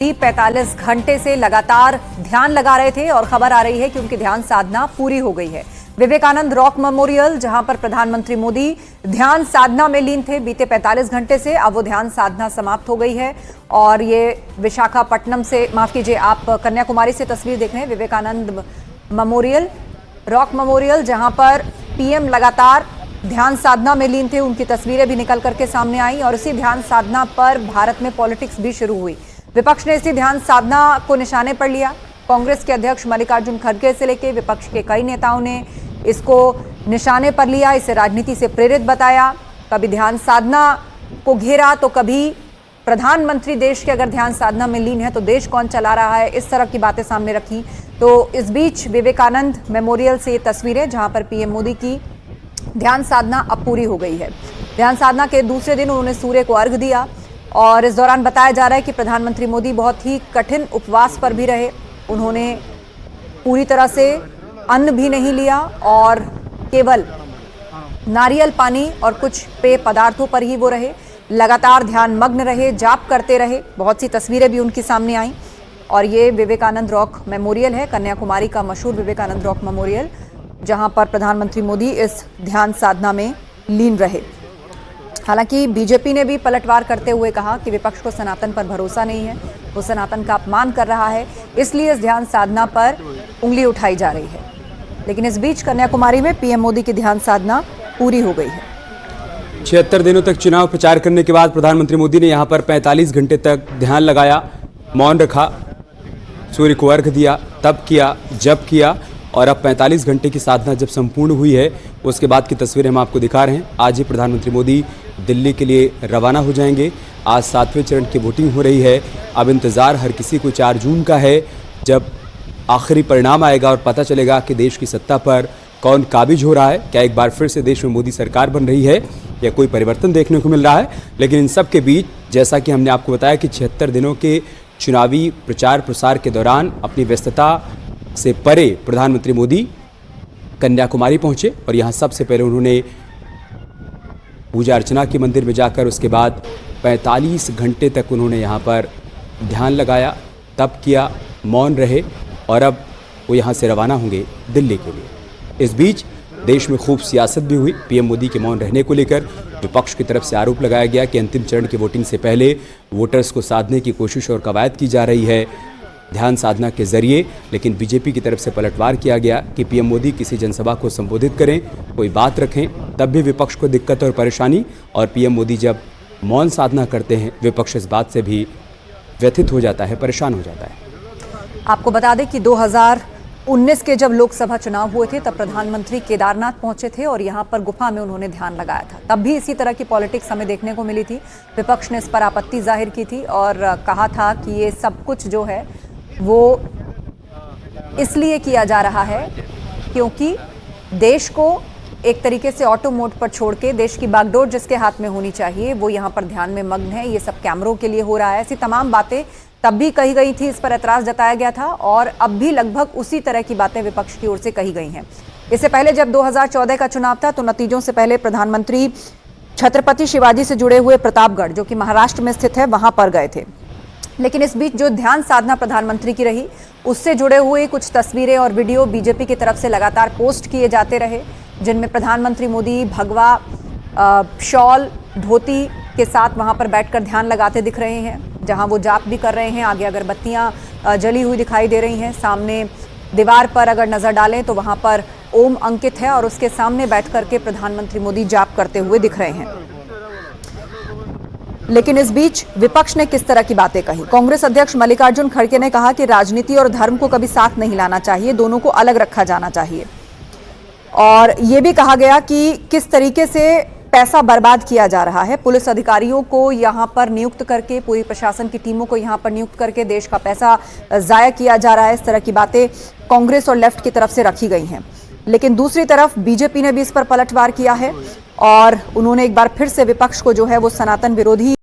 45 घंटे से लगातार ध्यान लगा रहे थे और खबर आ रही है कि उनकी ध्यान साधना पूरी हो गई है। विवेकानंद रॉक मेमोरियल, जहां पर प्रधानमंत्री मोदी ध्यान साधना में लीन थे बीते 45 घंटे से, अब वो ध्यान साधना समाप्त हो गई है। और ये विशाखापट्टनम से, माफ कीजिए, आप कन्याकुमारी से तस्वीर देख रहे हैं। विवेकानंद मेमोरियल, रॉक मेमोरियल, जहां पर पीएम लगातार ध्यान साधना में लीन थे, उनकी तस्वीरें भी निकल करके सामने आई। और इसी ध्यान साधना पर भारत में पॉलिटिक्स भी शुरू हुई। विपक्ष ने इसी ध्यान साधना को निशाने पर लिया। कांग्रेस के अध्यक्ष मल्लिकार्जुन खड़गे से लेकर विपक्ष के कई नेताओं ने इसको निशाने पर लिया, इसे राजनीति से प्रेरित बताया। कभी ध्यान साधना को घेरा तो कभी प्रधानमंत्री देश के अगर ध्यान साधना में लीन है तो देश कौन चला रहा है, इस तरह की बातें सामने रखी। तो इस बीच विवेकानंद मेमोरियल से ये तस्वीरें, जहां पर पीएम मोदी की ध्यान साधना अब पूरी हो गई है। ध्यान साधना के दूसरे दिन उन्होंने सूर्य को अर्घ्य दिया और इस दौरान बताया जा रहा है कि प्रधानमंत्री मोदी बहुत ही कठिन उपवास पर भी रहे। उन्होंने पूरी तरह से अन्न भी नहीं लिया और केवल नारियल पानी और कुछ पेय पदार्थों पर ही वो रहे। लगातार ध्यान मग्न रहे, जाप करते रहे। बहुत सी तस्वीरें भी उनकी सामने आई। और ये विवेकानंद रॉक मेमोरियल है, कन्याकुमारी का मशहूर विवेकानंद रॉक मेमोरियल, जहां पर प्रधानमंत्री मोदी इस ध्यान साधना में लीन रहे। हालांकि बीजेपी ने भी पलटवार करते हुए कहा कि विपक्ष को सनातन पर भरोसा नहीं है, वो सनातन का अपमान कर रहा है, इसलिए इस ध्यान साधना पर उंगली उठाई जा रही है। लेकिन इस बीच कन्याकुमारी में पीएम मोदी की ध्यान साधना पूरी हो गई है। 76 दिनों तक चुनाव प्रचार करने के बाद प्रधानमंत्री मोदी ने यहां पर 45 घंटे तक ध्यान लगाया, मौन रखा, सूर्य को अर्घ्य दिया, तप किया, जप किया। और अब 45 घंटे की साधना जब संपूर्ण हुई है, उसके बाद की तस्वीरें हम आपको दिखा रहे हैं। आज ही प्रधानमंत्री मोदी दिल्ली के लिए रवाना हो जाएंगे। आज 7वें चरण की वोटिंग हो रही है। अब इंतज़ार हर किसी को 4 जून का है, जब आखिरी परिणाम आएगा और पता चलेगा कि देश की सत्ता पर कौन काबिज हो रहा है। क्या एक बार फिर से देश में मोदी सरकार बन रही है या कोई परिवर्तन देखने को मिल रहा है। लेकिन इन सब के बीच, जैसा कि हमने आपको बताया कि 76 दिनों के चुनावी प्रचार प्रसार के दौरान अपनी व्यस्तता से परे प्रधानमंत्री मोदी कन्याकुमारी पहुंचे और यहां सबसे पहले उन्होंने पूजा अर्चना के मंदिर में जाकर, उसके बाद 45 घंटे तक उन्होंने यहां पर ध्यान लगाया, तप किया, मौन रहे और अब वो यहां से रवाना होंगे दिल्ली के लिए। इस बीच देश में खूब सियासत भी हुई। पीएम मोदी के मौन रहने को लेकर विपक्ष की तरफ से आरोप लगाया गया कि अंतिम चरण की वोटिंग से पहले वोटर्स को साधने की कोशिश और कवायद की जा रही है ध्यान साधना के जरिए। लेकिन बीजेपी की तरफ से पलटवार किया गया कि पीएम मोदी किसी जनसभा को संबोधित करें, कोई बात रखें, तब भी विपक्ष को दिक्कत और परेशानी। और पीएम मोदी जब मौन साधना करते हैं, विपक्ष इस बात से भी व्यथित हो जाता है, परेशान हो जाता है। आपको बता दें कि 2019 के जब लोकसभा चुनाव हुए थे, तब प्रधानमंत्री केदारनाथ पहुंचे थे और यहां पर गुफा में उन्होंने ध्यान लगाया था। तब भी इसी तरह की पॉलिटिक्स हमें देखने को मिली थी। विपक्ष ने इस पर आपत्ति जाहिर की थी और कहा था कि ये सब कुछ जो है वो इसलिए किया जा रहा है क्योंकि देश को एक तरीके से ऑटो मोड पर छोड़ के देश की बागडोर जिसके हाथ में होनी चाहिए वो यहाँ पर ध्यान में मग्न है। ये सब कैमरों के लिए हो रहा है। ऐसी तमाम बातें तब भी कही गई थी, इस पर ऐतराज जताया गया था और अब भी लगभग उसी तरह की बातें विपक्ष की ओर से कही गई हैं। इससे पहले जब 2014 का चुनाव था तो नतीजों से पहले प्रधानमंत्री छत्रपति शिवाजी से जुड़े हुए प्रतापगढ़, जो कि महाराष्ट्र में स्थित है, वहां पर गए थे। लेकिन इस बीच जो ध्यान साधना प्रधानमंत्री की रही, उससे जुड़े हुए कुछ तस्वीरें और वीडियो बीजेपी की तरफ से लगातार पोस्ट किए जाते रहे, जिनमें प्रधानमंत्री मोदी भगवा, शॉल, धोती के साथ वहां पर बैठकर ध्यान लगाते दिख रहे हैं, जहां वो जाप भी कर रहे हैं। आगे अगरबत्तियां जली हुई दिखाई दे रही हैं। सामने दीवार पर अगर नजर डालें तो वहां पर ओम अंकित है और उसके सामने बैठ करके प्रधानमंत्री मोदी जाप करते हुए दिख रहे हैं। लेकिन इस बीच विपक्ष ने किस तरह की बातें कही। कांग्रेस अध्यक्ष मल्लिकार्जुन खड़गे ने कहा कि राजनीति और धर्म को कभी साथ नहीं लाना चाहिए, दोनों को अलग रखा जाना चाहिए। और यह भी कहा गया कि किस तरीके से पैसा बर्बाद किया जा रहा है। पुलिस अधिकारियों को यहां पर नियुक्त करके, पूरी प्रशासन की टीमों को यहां पर नियुक्त करके देश का पैसा जाया किया जा रहा है। इस तरह की बातें कांग्रेस और लेफ्ट की तरफ से रखी गई हैं। लेकिन दूसरी तरफ बीजेपी ने भी इस पर पलटवार किया है और उन्होंने एक बार फिर से विपक्ष को जो है वो सनातन विरोधी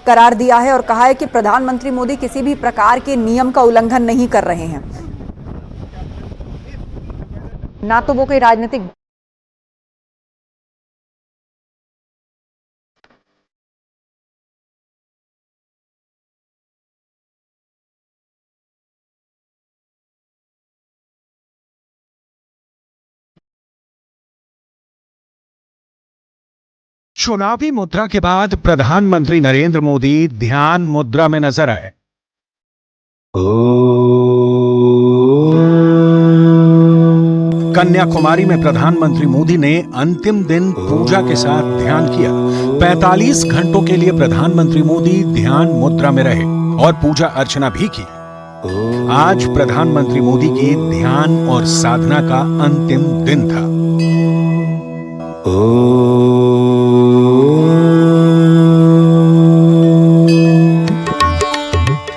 करार दिया है और कहा है कि प्रधानमंत्री मोदी किसी भी प्रकार के नियम का उल्लंघन नहीं कर रहे हैं, ना तो वो कोई राजनीतिक चुनावी मुद्रा के बाद प्रधानमंत्री नरेंद्र मोदी ध्यान मुद्रा में नजर आए। कन्याकुमारी में प्रधानमंत्री मोदी ने अंतिम दिन पूजा के साथ ध्यान किया। 45 घंटों के लिए प्रधानमंत्री मोदी ध्यान मुद्रा में रहे और पूजा अर्चना भी की। आज प्रधानमंत्री मोदी की ध्यान और साधना का अंतिम दिन था।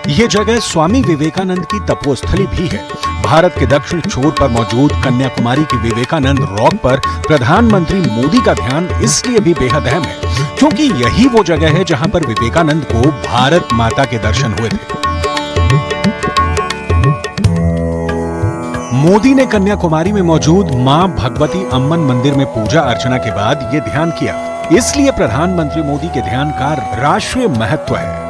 ये जगह स्वामी विवेकानंद की तपोस्थली भी है। भारत के दक्षिण छोर पर मौजूद कन्याकुमारी की विवेकानंद रॉक पर प्रधानमंत्री मोदी का ध्यान इसलिए भी बेहद अहम है क्योंकि यही वो जगह है जहां पर विवेकानंद को भारत माता के दर्शन हुए थे। मोदी ने कन्याकुमारी में मौजूद मां भगवती अम्मन मंदिर में पूजा अर्चना के बाद ये ध्यान किया। इसलिए प्रधानमंत्री मोदी के ध्यान का राष्ट्रीय महत्व है।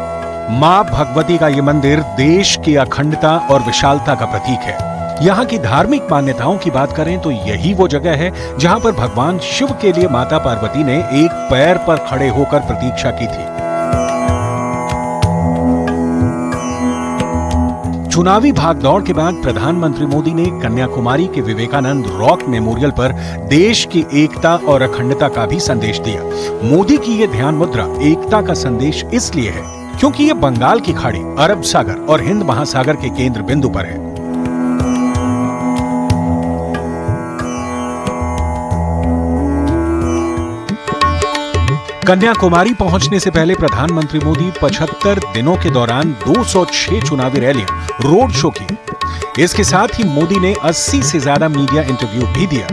मां भगवती का ये मंदिर देश की अखंडता और विशालता का प्रतीक है। यहाँ की धार्मिक मान्यताओं की बात करें तो यही वो जगह है जहां पर भगवान शिव के लिए माता पार्वती ने एक पैर पर खड़े होकर प्रतीक्षा की थी। चुनावी भागदौड़ के बाद प्रधानमंत्री मोदी ने कन्याकुमारी के विवेकानंद रॉक मेमोरियल पर देश की एकता और अखंडता का भी संदेश दिया। मोदी की ये ध्यान मुद्रा एकता का संदेश इसलिए है क्योंकि ये बंगाल की खाड़ी, अरब सागर और हिंद महासागर के केंद्र बिंदु पर है। कन्याकुमारी पहुंचने से पहले प्रधानमंत्री मोदी 75 दिनों के दौरान 206 चुनावी रैलियां, रोड शो की। इसके साथ ही मोदी ने 80 से ज्यादा मीडिया इंटरव्यू भी दिया।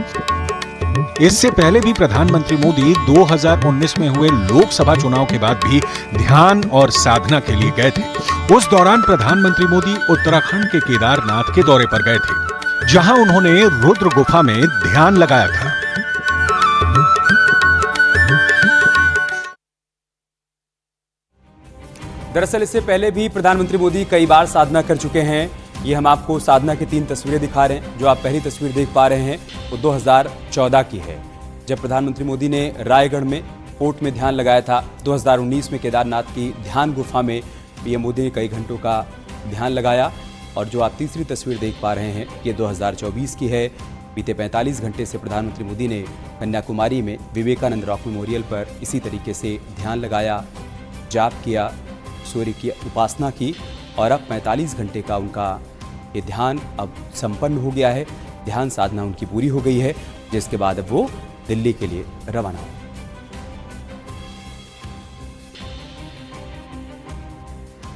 इससे पहले भी प्रधानमंत्री मोदी 2019 में हुए लोकसभा चुनाव के बाद भी ध्यान और साधना के लिए गए थे। उस दौरान प्रधानमंत्री मोदी उत्तराखंड के केदारनाथ के दौरे पर गए थे, जहां उन्होंने रुद्र गुफा में ध्यान लगाया था। दरअसल इससे पहले भी प्रधानमंत्री मोदी कई बार साधना कर चुके हैं। ये हम आपको साधना की 3 तस्वीरें दिखा रहे हैं। जो आप पहली तस्वीर देख पा रहे हैं वो 2014 की है, जब प्रधानमंत्री मोदी ने रायगढ़ में फोर्ट में ध्यान लगाया था। 2019 में केदारनाथ की ध्यान गुफा में पीएम मोदी ने कई घंटों का ध्यान लगाया। और जो आप तीसरी तस्वीर देख पा रहे हैं ये 2024 की है। बीते 45 घंटे से प्रधानमंत्री मोदी ने कन्याकुमारी में विवेकानंद रॉक मेमोरियल पर इसी तरीके से ध्यान लगाया, जाप किया, सूर्य की उपासना की और अब 45 घंटे का उनका ये ध्यान अब संपन्न हो गया है। ध्यान साधना उनकी पूरी हो गई है, जिसके बाद अब वो दिल्ली के लिए रवाना हो।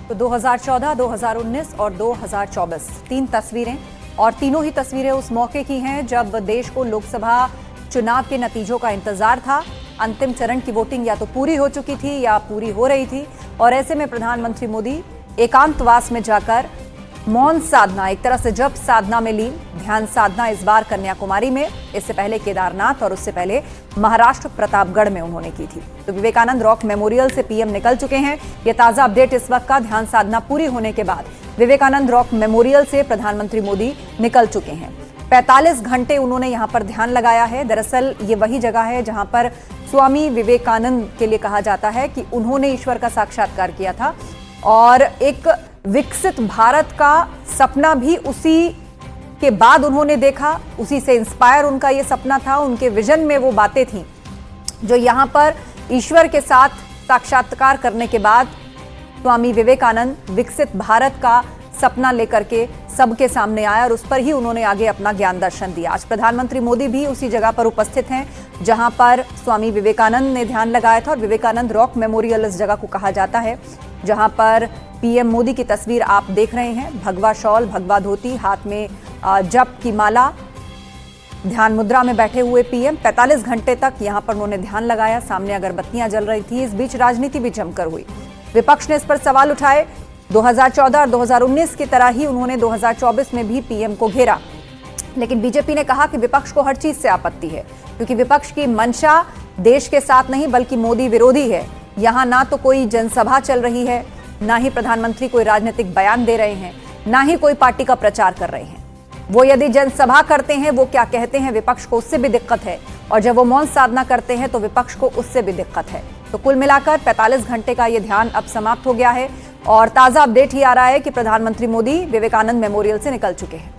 तो 2014, 2019 और 2024 3 तस्वीरें, और तीनों ही तस्वीरें उस मौके की हैं जब देश को लोकसभा चुनाव के नतीजों का इंतजार था। अंतिम चरण की वोटिंग या तो पूरी हो चुकी थी या पूरी हो रही थी, और ऐसे में प्रधानमंत्री मोदी एकांतवास में जाकर मौन साधना, एक तरह से जप साधना में लीन। ध्यान साधना इस बार कन्याकुमारी में, इससे पहले केदारनाथ और उससे पहले महाराष्ट्र प्रतापगढ़ में उन्होंने की थी। तो विवेकानंद रॉक मेमोरियल से पीएम निकल चुके हैं। ये ताजा अपडेट इस वक्त का। ध्यान साधना पूरी होने के बाद विवेकानंद रॉक मेमोरियल से प्रधानमंत्री मोदी निकल चुके हैं। 45 घंटे उन्होंने यहाँ पर ध्यान लगाया है। दरअसल ये वही जगह है जहाँ पर स्वामी विवेकानंद के लिए कहा जाता है कि उन्होंने ईश्वर का साक्षात्कार किया था, और एक विकसित भारत का सपना भी उसी के बाद उन्होंने देखा। उसी से इंस्पायर उनका ये सपना था। उनके विजन में वो बातें थीं जो यहाँ पर ईश्वर के साथ साक्षात्कार करने के बाद स्वामी विवेकानंद विकसित भारत का सपना लेकर के सबके सामने आया, और उस पर ही उन्होंने आगे अपना ज्ञान दर्शन दिया। आज प्रधानमंत्री मोदी भी उसी जगह पर उपस्थित हैं जहां पर स्वामी विवेकानंद ने ध्यान लगाया था। और विवेकानंद रॉक मेमोरियल इस जगह को कहा जाता है जहां पर पीएम मोदी की तस्वीर आप देख रहे हैं। भगवा शॉल, भगवा धोती, हाथ में जप की माला, ध्यान मुद्रा में बैठे हुए पीएम 45 घंटे तक यहां पर उन्होंने ध्यान लगाया। सामने अगरबत्तियां जल रही थी। इस बीच राजनीति भी जमकर हुई। विपक्ष ने इस पर सवाल उठाए। 2014 और 2019 की तरह ही उन्होंने 2024 में भी पीएम को घेरा, लेकिन बीजेपी ने कहा कि विपक्ष को हर चीज से आपत्ति है, क्योंकि विपक्ष की मंशा देश के साथ नहीं बल्कि मोदी विरोधी है। यहां ना तो कोई जनसभा चल रही है, ना ही प्रधानमंत्री कोई राजनीतिक बयान दे रहे हैं, ना ही कोई पार्टी का प्रचार कर रहे हैं। वो यदि जनसभा करते हैं, वो क्या कहते हैं विपक्ष को उससे भी दिक्कत है, और जब वो मौन साधना करते हैं तो विपक्ष को उससे भी दिक्कत है। तो कुल मिलाकर 45 घंटे का ये ध्यान अब समाप्त हो गया है और ताजा अपडेट ही आ रहा है कि प्रधानमंत्री मोदी विवेकानंद मेमोरियल से निकल चुके हैं।